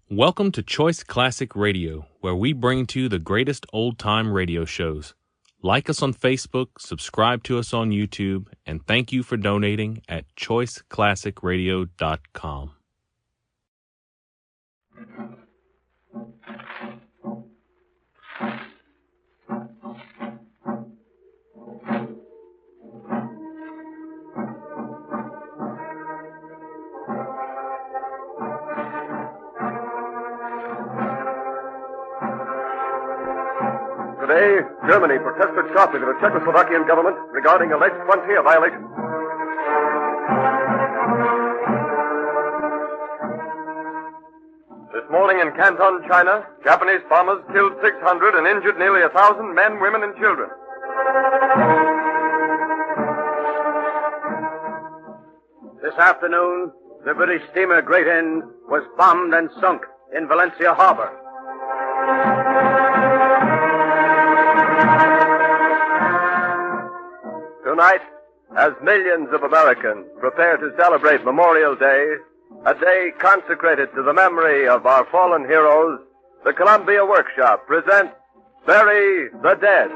Welcome to Choice Classic Radio, where we bring to you the greatest old-time radio shows. Like us on Facebook, subscribe to us on YouTube, and thank you for donating at choiceclassicradio.com. Today, Germany protested sharply to the Czechoslovakian government regarding alleged frontier violations. This morning in Canton, China, Japanese bombers killed 600 and injured nearly 1,000 men, women, and children. This afternoon, the British steamer Great End was bombed and sunk in Valencia Harbor. Tonight, as millions of Americans prepare to celebrate Memorial Day, a day consecrated to the memory of our fallen heroes, the Columbia Workshop presents Bury the Dead.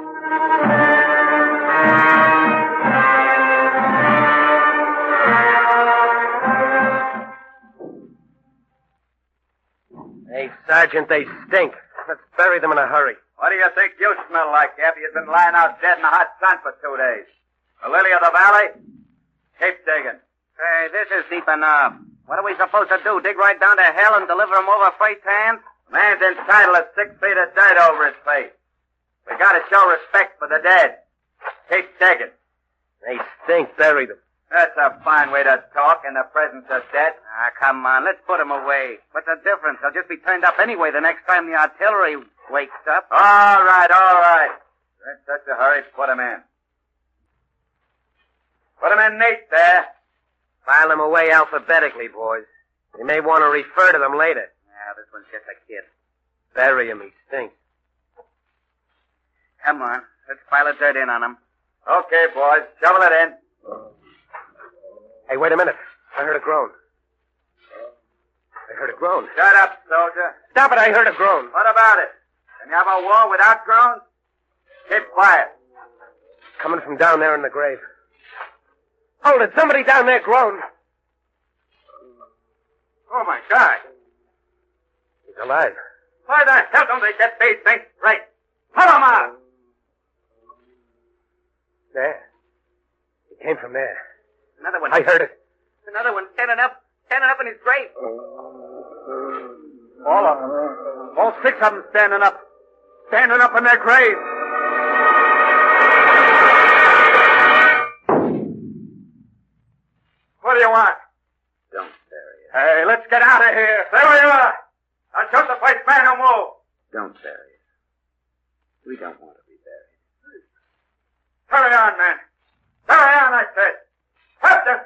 Hey, Sergeant, they stink. Let's bury them in a hurry. What do you think you smell like after you've been lying out dead in the hot sun for 2 days? The lily of the valley? Keep digging. Hey, this is deep enough. What are we supposed to do, dig right down to hell and deliver them over freight hands? Man's entitled to 6 feet of dirt over his face. We gotta show respect for the dead. Keep digging. They stink. Bury them. That's a fine way to talk in the presence of death. Ah, come on. Let's put them away. What's the difference? They'll just be turned up anyway the next time the artillery wakes up. All right. You're in such a hurry, put them in. Put them in neat there. File them away alphabetically, boys. You may want to refer to them later. Yeah, this one's just a kid. Bury him. He stinks. Come on. Let's pile the dirt in on him. Okay, boys. Shovel it in. Hey, wait a minute. I heard a groan. Shut up, soldier. Stop it. I heard a groan. What about it? Can you have a war without groans? Keep quiet. Coming from down there in the grave. Hold it. Somebody down there groaned. Oh, my God. He's alive. Why the hell don't they get these things straight? Pull him out! There. He came from there. Another one. I heard it. Another one standing up in his grave. All of them. All 6 of them standing up. Standing up in their grave. What do you want? Don't bury it. Hey, let's get out of here. Stay where you are. I'll shoot the place man no move. Don't bury it. We don't want to be buried. Hurry on, man. Hurry on, I said. Captain!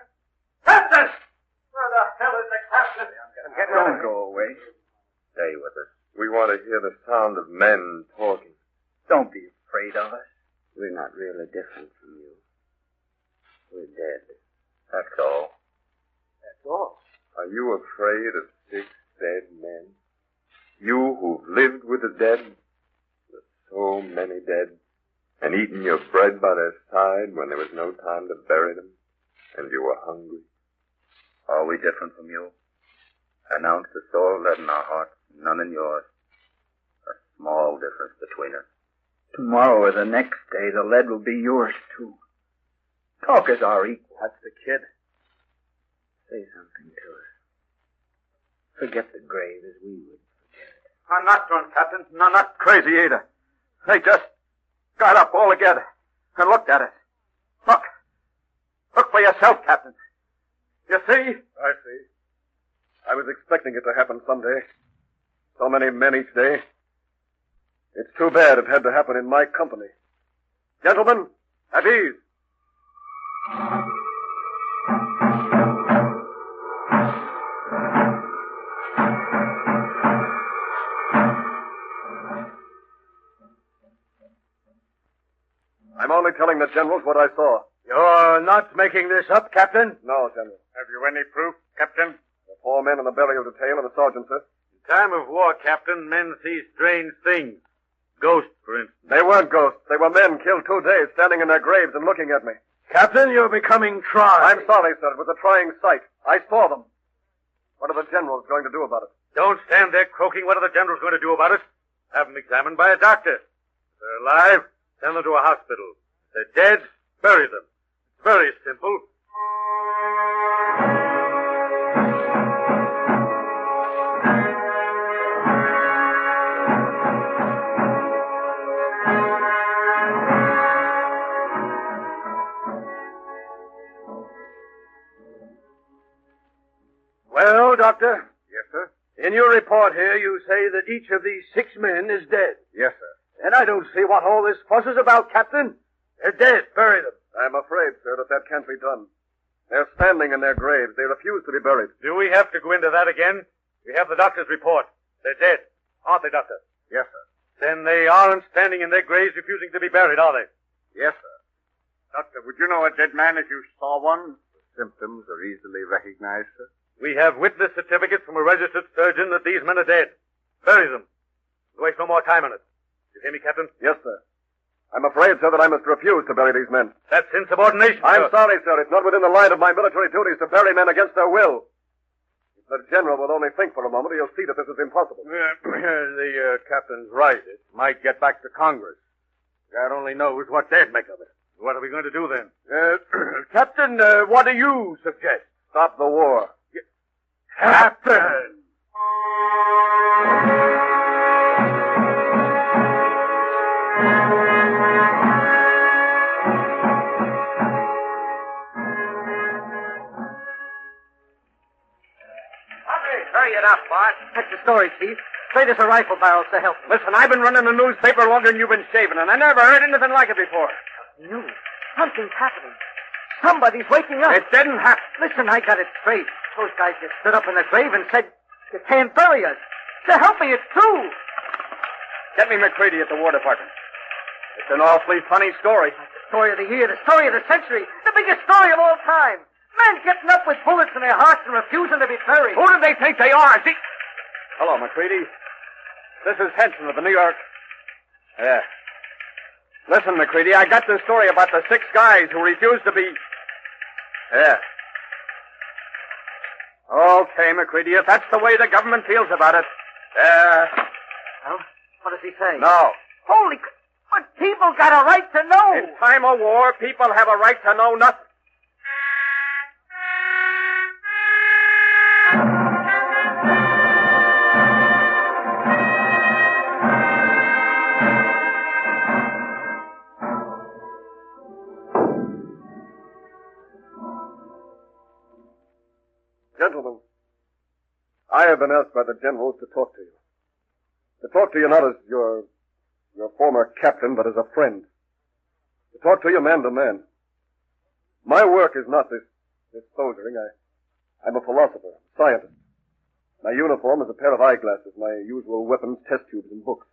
Captain! Where the hell is the captain? Don't go away. Stay with us. We want to hear the sound of men talking. Don't be afraid of us. We're not really different from you. We're dead. That's all. That's all. Are you afraid of 6 dead men? You who've lived with the dead, with so many dead, and eaten your bread by their side when there was no time to bury them, and you were hungry. Are we different from you? An ounce of soul lead in our hearts, none in yours. A small difference between us. Tomorrow or the next day, the lead will be yours, too. Talk as our equal. That's the kid. Say something to us. Forget the grave as we would forget it. I'm not drunk, Captain. No, not crazy either. They just got up all together and looked at us. Look. Look for yourself, Captain. You see? I see. I was expecting it to happen someday. So many men each day. It's too bad it had to happen in my company. Gentlemen, at ease. I'm only telling the generals what I saw. You're not making this up, Captain? No, General. Have you any proof, Captain? The 4 men in the burial detail and the sergeant, sir. Time of war, Captain, men see strange things. Ghosts, for instance. They weren't ghosts. They were men killed 2 days, standing in their graves and looking at me. Captain, you're becoming try. I'm sorry, sir. It was a trying sight. I saw them. What are the generals going to do about it? Don't stand there croaking. What are the generals going to do about it? Have them examined by a doctor. If they're alive, send them to a hospital. If they're dead, bury them. It's very simple. Well, Doctor, Yes, sir. in your report here, you say that each of these 6 men is dead. Yes, sir. And I don't see what all this fuss is about, Captain. They're dead. Bury them. I'm afraid, sir, that can't be done. They're standing in their graves. They refuse to be buried. Do we have to go into that again? We have the doctor's report. They're dead. Aren't they, Doctor? Yes, sir. Then they aren't standing in their graves refusing to be buried, are they? Yes, sir. Doctor, would you know a dead man if you saw one? The symptoms are easily recognized, sir. We have witness certificates from a registered surgeon that these men are dead. Bury them. Waste no more time on it. You hear me, Captain? Yes, sir. I'm afraid, sir, that I must refuse to bury these men. That's insubordination, I'm sir. sorry, sir. It's not within the line of my military duties to bury men against their will. If the general will only think for a moment, he'll see that this is impossible. The captain's right. It might get back to Congress. God only knows what they'd make of it. What are we going to do then? Captain, what do you suggest? Stop the war. Captain! Hurry it up, Bart. That's the story, Chief. Straight as a rifle barrel to help me. Listen, I've been running the newspaper longer than you've been shaving, and I never heard anything like it before. No, something's happening. Somebody's waking up. It didn't happen. Listen, I got it straight. Those guys just stood up in the grave and said, you can't bury us. To help me, it's true. Get me McCready at the War Department. It's an awfully funny story. The story of the year, the story of the century, the biggest story of all time. Men getting up with bullets in their hearts and refusing to be buried. Who do they think they are? Hello, McCready. This is Henson of the New York. Yeah. Listen, McCready, I got this story about the 6 guys who refused to be... Yeah. Okay, McCready, if that's the way the government feels about it. Well, what does he say? No. Holy... But people got a right to know. In time of war, people have a right to know nothing. Gentlemen, I have been asked by the generals to talk to you. To talk to you not as your former captain, but as a friend. To talk to you man to man. My work is not this soldiering. I'm a philosopher, scientist. My uniform is a pair of eyeglasses, my usual weapons, test tubes, and books.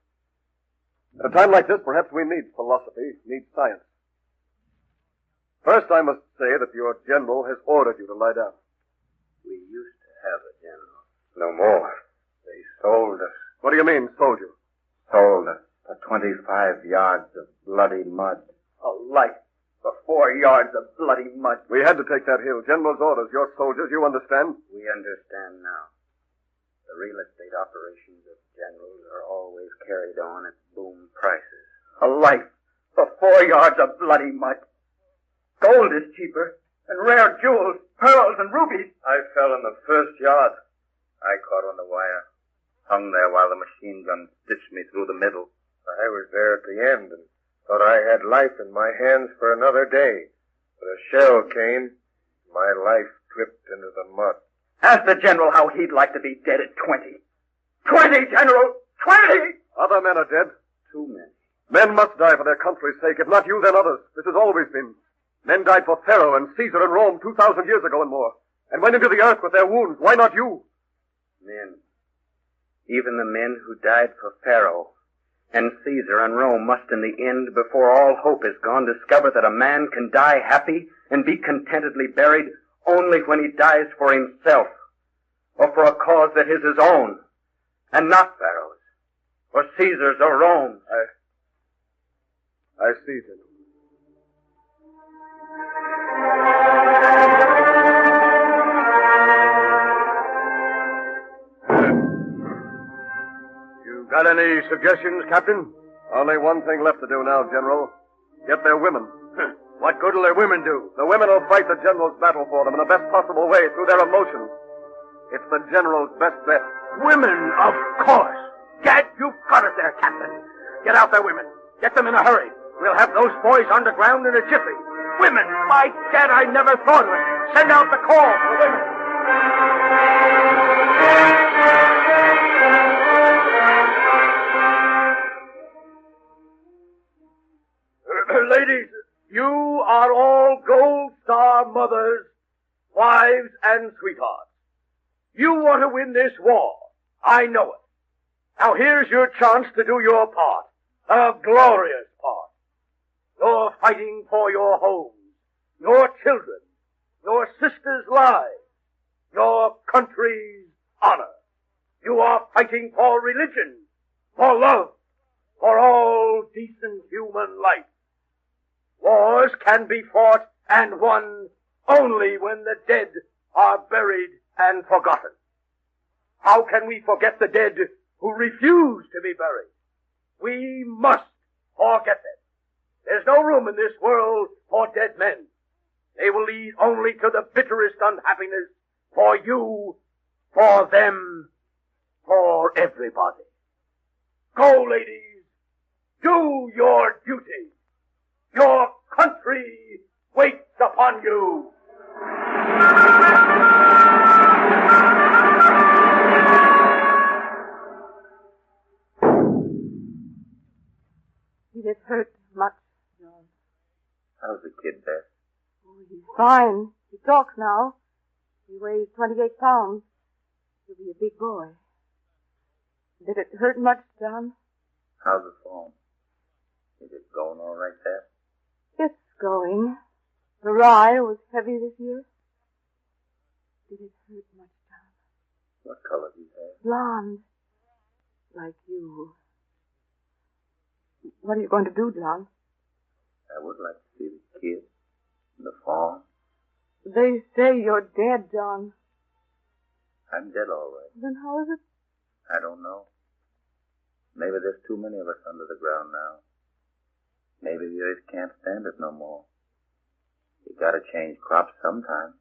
At a time like this, perhaps we need philosophy, need science. First, I must say that your general has ordered you to lie down. We used to have a general. No more. They sold us. What do you mean, sold you? Sold us for 25 yards of bloody mud. A life for 4 yards of bloody mud. We had to take that hill. General's orders. Your soldiers, you understand? We understand now. The real estate operations of generals are always carried on at boom prices. A life for 4 yards of bloody mud. Gold is cheaper, and rare jewels, pearls, and rubies. I fell in the first yard. I caught on the wire. Hung there while the machine gun stitched me through the middle. I was there at the end and thought I had life in my hands for another day. But a shell came. My life dripped into the mud. Ask the general how he'd like to be dead at 20. 20, General! 20! Other men are dead. Too many. Men must die for their country's sake. If not you, then others. This has always been. Men died for Pharaoh and Caesar in Rome 2,000 years ago and more, and went into the earth with their wounds. Why not you? Men. Even the men who died for Pharaoh and Caesar and Rome must in the end, before all hope is gone, discover that a man can die happy and be contentedly buried only when he dies for himself or for a cause that is his own. And not pharaohs, or Caesars, or Rome. I see, General. You got any suggestions, Captain? Only one thing left to do now, General. Get their women. What good will their women do? The women will fight the General's battle for them in the best possible way through their emotions. It's the General's best bet. Women, of course. Gad, you've got it there, Captain. Get out their women. Get them in a hurry. We'll have those boys underground in a jiffy. Women! By Gad, I never thought of it. Send out the call for women. Ladies, you are all Gold Star mothers, wives, and sweethearts. You want to win this war. I know it. Now here's your chance to do your part. A glorious part. You're fighting for your homes, your children, your sisters' lives, your country's honor. You are fighting for religion, for love, for all decent human life. Wars can be fought and won only when the dead are buried and forgotten. How can we forget the dead who refuse to be buried? We must forget them. There's no room in this world for dead men. They will lead only to the bitterest unhappiness for you, for them, for everybody. Go, ladies. Do your duty. Your country waits upon you. Did it hurt much, John? How's the kid, Beth? Oh, he's fine. He talks now. He weighs 28 pounds. He'll be a big boy. Did it hurt much, John? How's the form? Is it going all right, Beth? It's going. The rye was heavy this year. Did it hurt much, John? What color do you have? Blonde. Like you. What are you going to do, John? I would like to see the kid in the farm. They say you're dead, John. I'm dead all right. Then how is it? I don't know. Maybe there's too many of us under the ground now. Maybe the earth can't stand it no more. You gotta change crops sometime.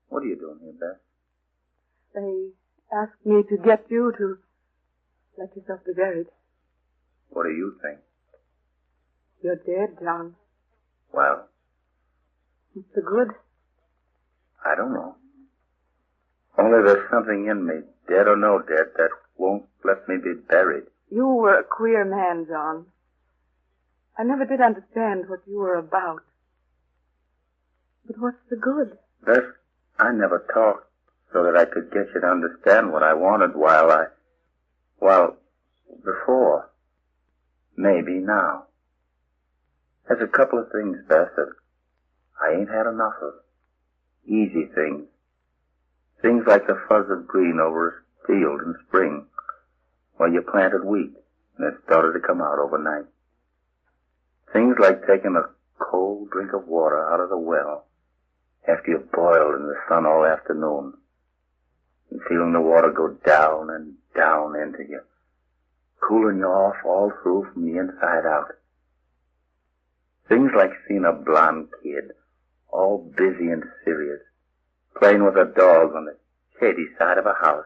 What are you doing here, Beth? They asked me to get you to let yourself be buried. What do you think? You're dead, John. Well, What's the good? I don't know. Only there's something in me, dead or no dead, that won't let me be buried. You were a queer man, John. I never did understand what you were about. But what's the good? Beth, I never talked so that I could get you to understand what I wanted before. Maybe now. There's a couple of things, Beth, that I ain't had enough of. Easy things. Things like the fuzz of green over a field in spring, where you planted wheat and it started to come out overnight. Things like taking a cold drink of water out of the well after you've boiled in the sun all afternoon and feeling the water go down and down into you, cooling you off all through from the inside out. Things like seeing a blonde kid, all busy and serious, playing with a dog on the shady side of a house.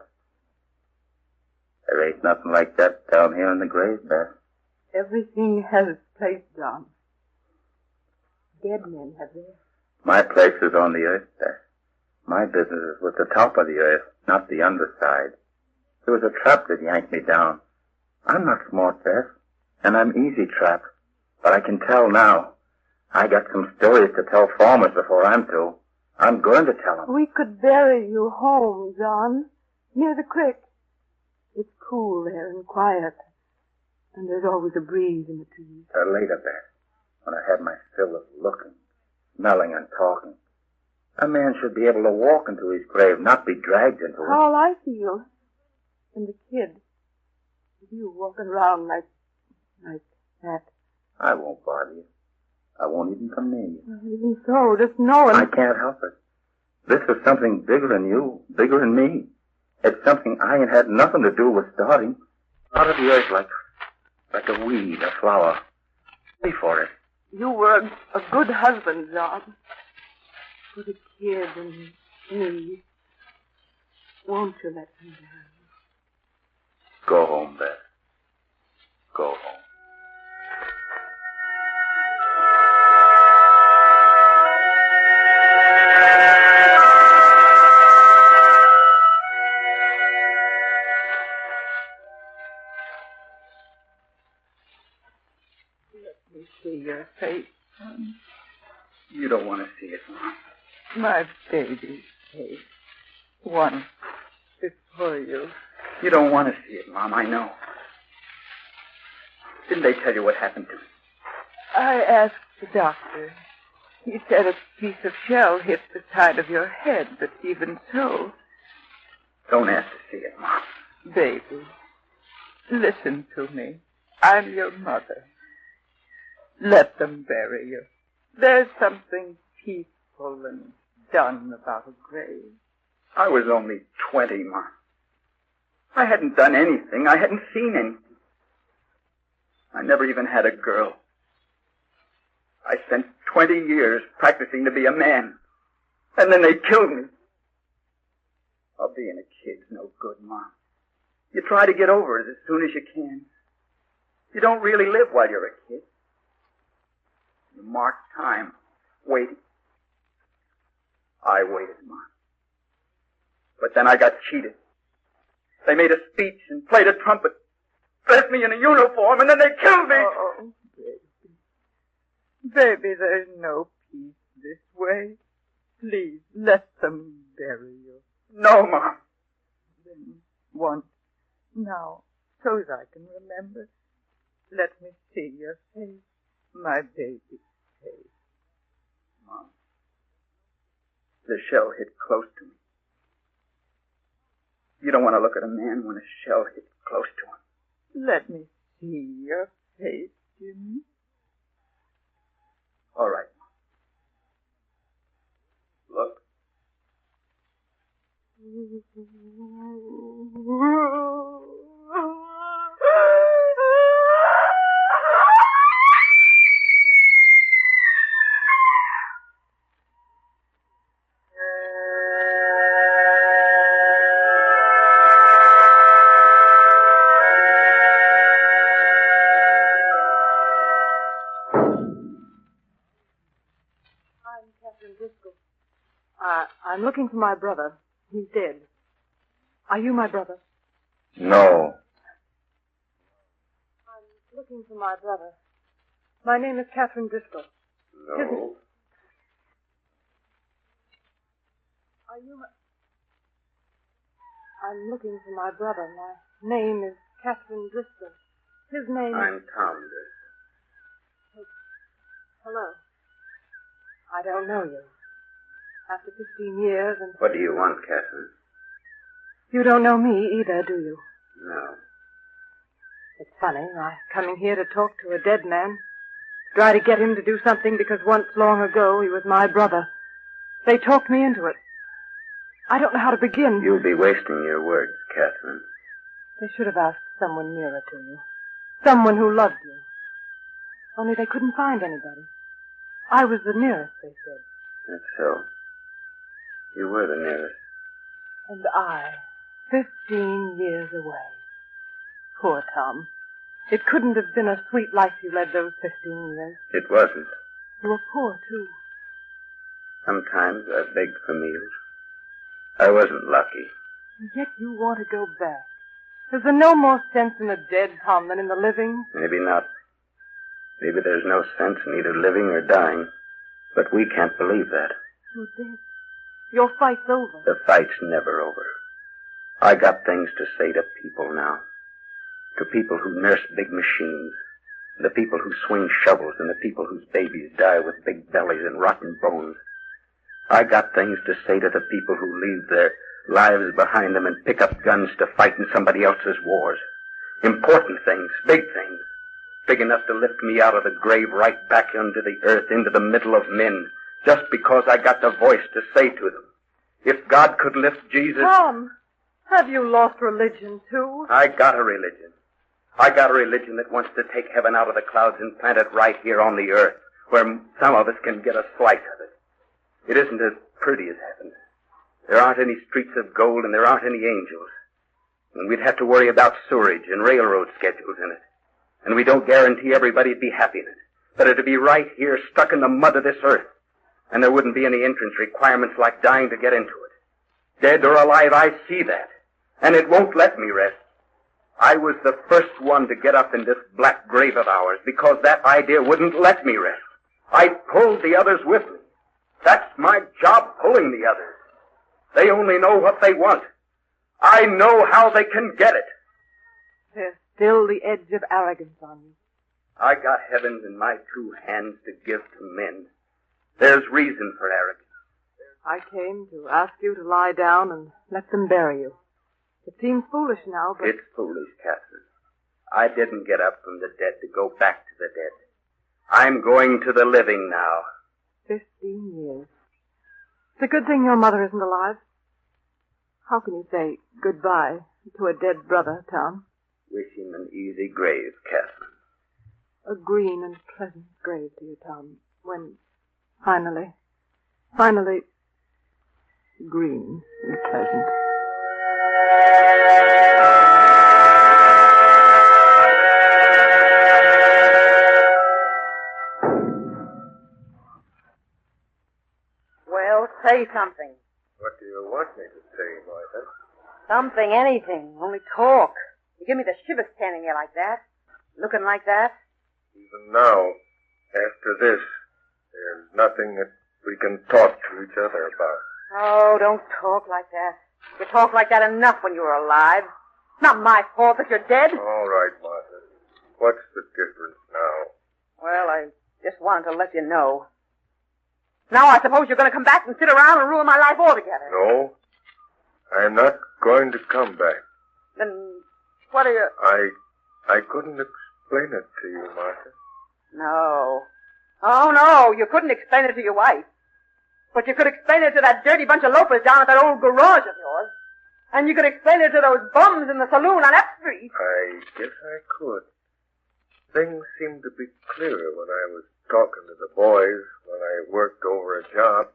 There ain't nothing like that down here in the grave, Beth. Everything has its place, John. Dead men have theirs. My place is on the earth, Beth. My business is with the top of the earth, not the underside. There was a trap that yanked me down. I'm not smart, Beth, and I'm easy trapped, but I can tell now. I got some stories to tell farmers before I'm through. I'm going to tell them. We could bury you home, John, near the creek. It's cool there and quiet, and there's always a breeze in the trees. Later, Beth, when I had my fill of looking, smelling, and talking. A man should be able to walk into his grave, not be dragged into it. How'll I feel? and the kid. With you walking around like that. I won't bother you. I won't even come near you. Well, even so, just knowing. I can't help it. This is something bigger than you, bigger than me. It's something I ain't had nothing to do with starting. Out of the earth like a weed, a flower. Pay for it. You were a good husband, John. For the kid and me. Won't you let me down? Go home, Beth. Go home. Let me see your face, son. You don't want to see it, Mom. My baby's face. One before you. You don't want to see it, Mom, I know. Didn't they tell you what happened to me? I asked the doctor. He said a piece of shell hit the side of your head, but even so... Don't ask to see it, Mom. Baby, listen to me. I'm your mother. Let them bury you. There's something peaceful and done about a grave. I was only 20, Mom. I hadn't done anything. I hadn't seen anything. I never even had a girl. I spent 20 years practicing to be a man. And then they killed me. Oh, being a kid's no good, Mom. You try to get over it as soon as you can. You don't really live while you're a kid. You mark time, waiting. I waited, Mom. But then I got cheated. They made a speech and played a trumpet, dressed me in a uniform, and then they killed me. Oh, baby. Baby, there's no peace this way. Please, let them bury you. No, Mom. Then once, now, so as I can remember, let me see your face, my baby's face. Mom, the shell hit close to me. You don't want to look at a man when a shell hits close to him. Let me see your face, Jimmy. All right. Look. I'm looking for my brother. He's dead. Are you my brother? No. I'm looking for my brother. My name is Catherine Driscoll. No. Are you my... I'm looking for my brother. My name is Catherine Driscoll. His name I'm Tom Driscoll. Hello. I don't know you. After 15 years and... What do you want, Catherine? You don't know me either, do you? No. It's funny. I'm coming here to talk to a dead man. Try to get him to do something because once long ago he was my brother. They talked me into it. I don't know how to begin. You'll be wasting your words, Catherine. They should have asked someone nearer to you. Someone who loved you. Only they couldn't find anybody. I was the nearest, they said. That's so. You were the nearest. And I, 15 years away. Poor Tom. It couldn't have been a sweet life you led those 15 years. It wasn't. You were poor, too. Sometimes I begged for meals. I wasn't lucky. And yet you want to go back. Is there no more sense in the dead, Tom, than in the living? Maybe not. Maybe there's no sense in either living or dying. But we can't believe that. You're dead. Your fight's over. The fight's never over. I got things to say to people now. To people who nurse big machines. The people who swing shovels and the people whose babies die with big bellies and rotten bones. I got things to say to the people who leave lives behind them, and pick up guns to fight in somebody else's wars. Important things, big things, big enough to lift me out of the grave right back into the earth, into the middle of men, just because I got the voice to say to them, if God could lift Jesus... Tom, have you lost religion, too? I got a religion. I got a religion that wants to take heaven out of the clouds and plant it right here on the earth, where some of us can get a slice of it. It isn't as pretty as heaven. There aren't any streets of gold, and there aren't any angels. And we'd have to worry about sewerage and railroad schedules in it. And we don't guarantee everybody'd be happy in it. But it'd be right here, stuck in the mud of this earth. And there wouldn't be any entrance requirements like dying to get into it. Dead or alive, I see that. And it won't let me rest. I was the first one to get up in this black grave of ours because that idea wouldn't let me rest. I pulled the others with me. That's my job, pulling the others. They only know what they want. I know how they can get it. There's still the edge of arrogance on you. I got heavens in my two hands to give to men. There's reason for arrogance. I came to ask you to lie down and let them bury you. It seems foolish now, but... It's foolish, Catherine. I didn't get up from the dead to go back to the dead. I'm going to the living now. 15 years. It's a good thing your mother isn't alive. How can you say goodbye to a dead brother, Tom? Wish him an easy grave, Catherine. A green and pleasant grave to you, Tom, when finally, green and pleasant. Well, say something. What do you want me to say, Martha? Something, anything. Only talk. You give me the shivers standing there like that. Looking like that. Even now, after this, there's nothing that we can talk to each other about. Oh, don't talk like that. You talked like that enough when you were alive. It's not my fault that you're dead. All right, Martha. What's the difference now? Well, I just wanted to let you know. Now I suppose you're going to come back and sit around and ruin my life altogether. No, I'm not going to come back. Then what are you... I couldn't explain it to you, Martha. No. Oh, no, you couldn't explain it to your wife. But you could explain it to that dirty bunch of loafers down at that old garage of yours. And you could explain it to those bums in the saloon on F Street. I guess I could. Things seemed to be clearer when I was talking to the boys when I worked over a job.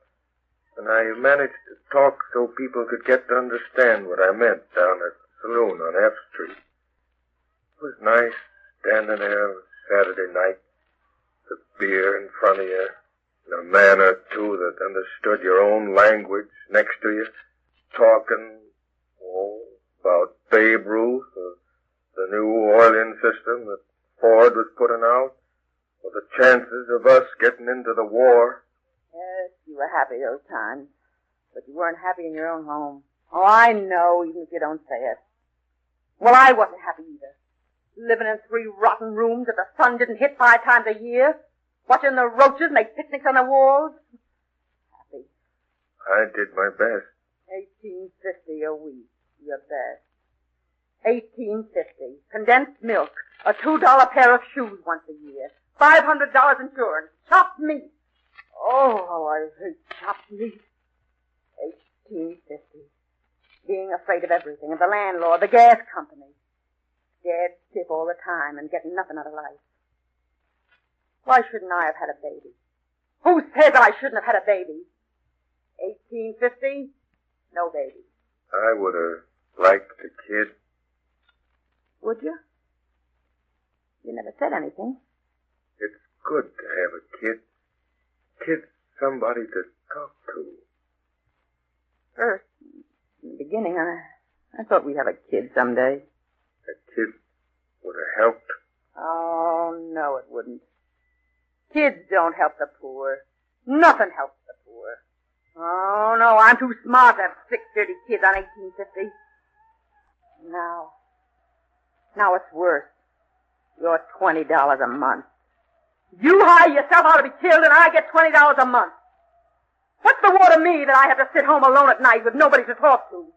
And I managed to talk so people could get to understand what I meant down at the saloon on F Street. It was nice standing there Saturday night, the beer in front of you, and a man or two that understood your own language next to you, talking, about Babe Ruth, or the new Orleans system that Ford was putting out, or the chances of us getting into the war. Yes, you were happy those times. But you weren't happy in your own home. Oh, I know, even if you don't say it. Well, I wasn't happy either. Living in 3 rotten rooms that the sun didn't hit 5 times a year. Watching the roaches make picnics on the walls. Happy. I did my best. $18.50 a week. Your best. $18.50. Condensed milk. A $2 pair of shoes once a year. $500 insurance. Chopped meat. Oh, how I hate chopped meat. $18.50. Being afraid of everything. Of the landlord, the gas company. Scared stiff all the time and getting nothing out of life. Why shouldn't I have had a baby? Who said that I shouldn't have had a baby? $18.50? No baby. I would have liked a kid. Would you? You never said anything. It's good to have a kid. Kid's somebody to talk to. First, in the beginning, I thought we'd have a kid someday. A kid would have helped. Oh, no, it wouldn't. Kids don't help the poor. Nothing helps the poor. Oh, no, I'm too smart to have 6 dirty kids on $18.50. Now it's worse. You're $20 a month. You hire yourself out to be killed and I get $20 a month. What's the war to me that I have to sit home alone at night with nobody to talk to?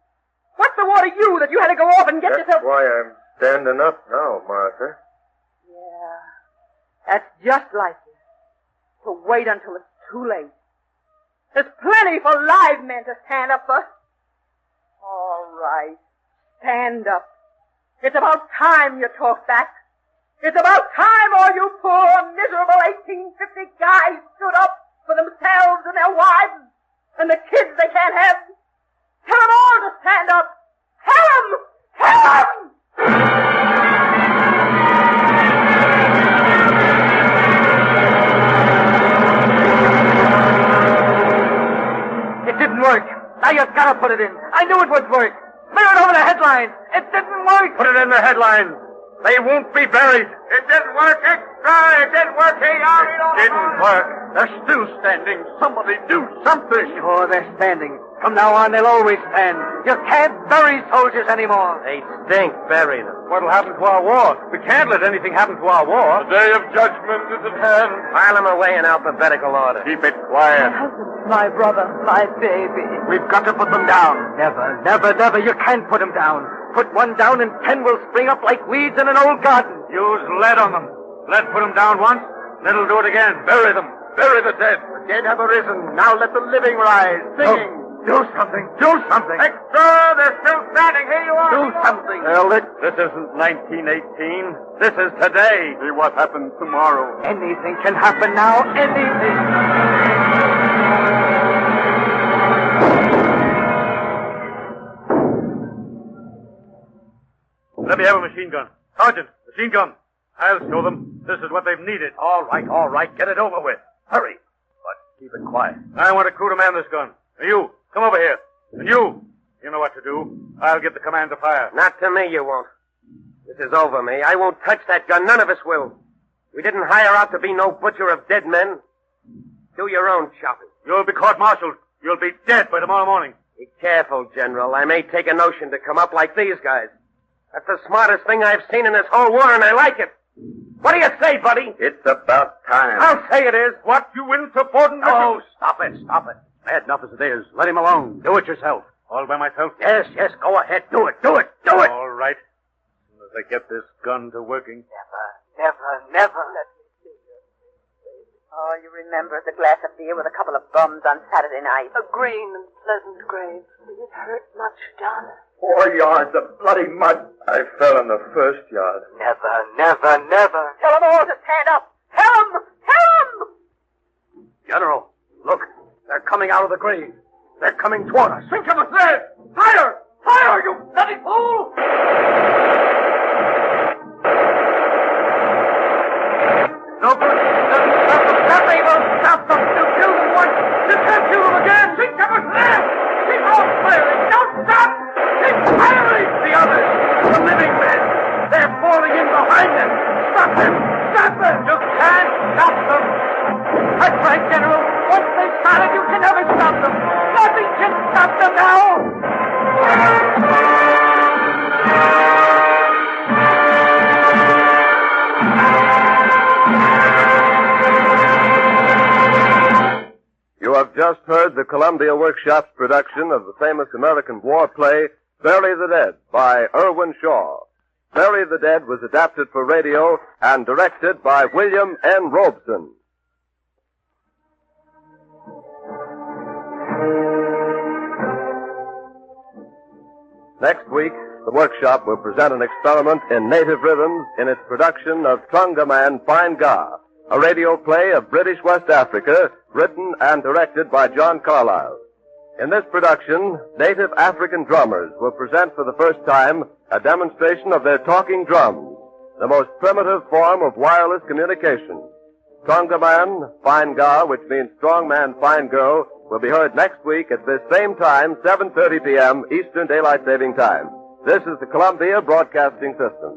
What's the war to you that you had to go off and get yourself... That's why I'm standing up now, Martha. Yeah, that's just like you. To wait until it's too late. There's plenty for live men to stand up for. All right, stand up. It's about time you talk back. It's about time all you poor, miserable 1850 guys stood up for themselves and their wives and the kids they can't have. Tell them all to stand up. Tell them! Tell them! It didn't work. Now you've got to put it in. I knew it would work. Smear it over the headlines. It didn't work. Put it in the headlines. They won't be buried. It didn't work, extra. It didn't work. It didn't work. They're still standing. Somebody do something. Sure, they're standing. From now on, they'll always stand. You can't bury soldiers anymore. They stink. Bury them. What'll happen to our war? We can't let anything happen to our war. The day of judgment is at hand. File them away in alphabetical order. Keep it quiet. My husband, my brother, my baby. We've got to put them down. Never, never, never. You can't put them down. Put one down and 10 will spring up like weeds in an old garden. Use lead on them. Lead put them down once, then it'll do it again. Bury them. Bury the dead. The dead have arisen. Now let the living rise, singing. Oh, do something. Do something. Extra! They're still standing. Here you are. Do something. Elliot, this isn't 1918. This is today. See what happens tomorrow. Anything can happen now. Anything. Let me have a machine gun. Sergeant, machine gun. I'll show them. This is what they've needed. All right. Get it over with. Hurry. But keep it quiet. I want a crew to man this gun. Now you, come over here. And you know what to do. I'll give the command to fire. Not to me, you won't. This is over me. I won't touch that gun. None of us will. We didn't hire out to be no butcher of dead men. Do your own chopping. You'll be court-martialed. You'll be dead by tomorrow morning. Be careful, General. I may take a notion to come up like these guys. That's the smartest thing I've seen in this whole war, and I like it. What do you say, buddy? It's about time. I'll say it is. What, you insubordinate... Oh, stop it. I had enough as it is. Let him alone. Do it yourself. All by myself? Yes, go ahead. Do it. All right. As soon as I get this gun to working. Never let me see you. Oh, you remember the glass of beer with a couple of bums on Saturday night. A green and pleasant grave. Did it hurt much, John? 4 yards of bloody mud. I fell in the first yard. Never. Tell them all to stand up. Tell them! General, look. They're coming out of the grave. They're coming toward us. Think of us there. Fire, you bloody fool! No good. Doesn't stop them. Nothing will stop them. You killed them once. You can't kill them again. Think of us there. Keep on firing. Don't stop. Keep firing. The others, the living men, they're falling in behind them. Stop them. You can't stop them. That's right, General. Once they've started, you can never stop them. Nothing can stop them now. You have just heard the Columbia Workshop's production of the famous American war play, Bury the Dead, by Irwin Shaw. Bury the Dead was adapted for radio and directed by William N. Robeson. Next week, the Workshop will present an experiment in native rhythms in its production of Tonga Man Fine Ga, a radio play of British West Africa, written and directed by John Carlyle. In this production, native African drummers will present for the first time a demonstration of their talking drums, the most primitive form of wireless communication. Tonga Man Fine Ga, which means Strong Man Fine Girl, will be heard next week at this same time, 7:30 p.m. Eastern Daylight Saving Time. This is the Columbia Broadcasting System.